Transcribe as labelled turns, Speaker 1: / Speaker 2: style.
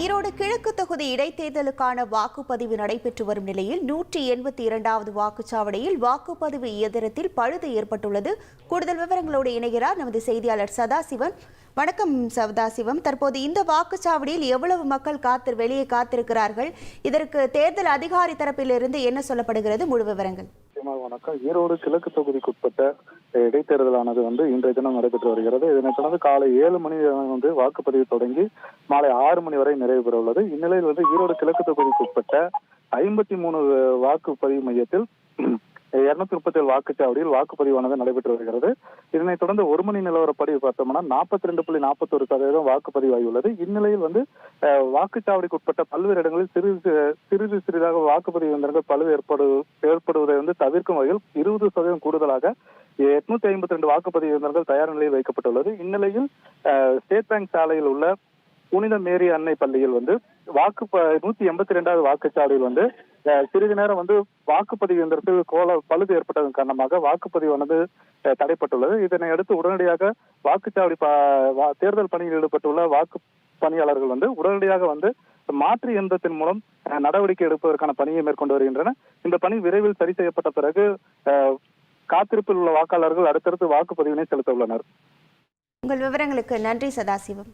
Speaker 1: ஈரோடு கிழக்கு தொகுதி இடைத்தேர்தலுக்கான வாக்குப்பதிவு நடைபெற்று வரும் நிலையில் 182வது வாக்குச்சாவடியில் வாக்குப்பதிவு இயந்திரத்தில் பழுது ஏற்பட்டுள்ளது. கூடுதல் விவரங்களோடு இணைகிறார் நமது செய்தியாளர் சதாசிவம். வணக்கம் சதாசிவம். தற்போது இந்த வாக்குச்சாவடியில் எவ்வளவு மக்கள் வெளியே காத்திருக்கிறார்கள்? இதற்கு தேர்தல் அதிகாரி தரப்பிலிருந்து என்ன சொல்லப்படுகிறது? முழு விவரங்கள்.
Speaker 2: வணக்கம். ஈரோடு கிழக்கு தொகுதிக்குட்பட்ட இடைத்தேர்தலானது இன்றைய தினம் நடைபெற்று வருகிறது. இதனைத் தொடர்ந்து காலை 7 மணி வாக்குப்பதிவு தொடங்கி மாலை 6 மணி வரை நிறைவு பெற உள்ளது. இந்நிலையில் ஈரோடு கிழக்கு தொகுதிக்குட்பட்ட 53 வாக்குப்பதிவு மையத்தில் 237 வாக்குச்சாவடியில் வாக்குப்பதிவானது நடைபெற்று வருகிறது. இதனைத் தொடர்ந்து 1 மணி நிலவரப்படி பார்த்தோம்னா 42.41% வாக்குப்பதிவாகியுள்ளது. இந்நிலையில் வாக்குச்சாவடிக்கு பல்வேறு இடங்களில் சிறிதாக வாக்குப்பதிவு இயந்திரங்கள் பழுது ஏற்படுவதை தவிர்க்கும் வகையில் 20% கூடுதலாக 852 வாக்குப்பதிவு இயந்திரங்கள் தயார் நிலையில் வைக்கப்பட்டுள்ளது. இந்நிலையில் ஸ்டேட் பேங்க் சாலையில் உள்ள புனித மேரி அன்னை பள்ளியில் 182வது வாக்குச்சாவடியில் சிறிது நேரம் வாக்குப்பதிவு இயந்திரத்தில் பழுது ஏற்பட்டதன் காரணமாக வாக்குப்பதிவானது தடைப்பட்டுள்ளது. இதனை அடுத்து உடனடியாக வாக்குச்சாவடி தேர்தல் பணியில் ஈடுபட்டுள்ள வாக்கு பணியாளர்கள் உடனடியாக மாற்று இயந்திரத்தின் மூலம் நடவடிக்கை எடுப்பதற்கான பணியை மேற்கொண்டு வருகின்றனர். இந்த பணி விரைவில் சரி செய்யப்பட்ட பிறகு காத்திருப்பில் உள்ள வாக்காளர்கள் அடுத்தடுத்து வாக்குப்பதிவினை செலுத்த உள்ளனர்.
Speaker 1: உங்கள் விவரங்களுக்கு நன்றி சதாசிவம்.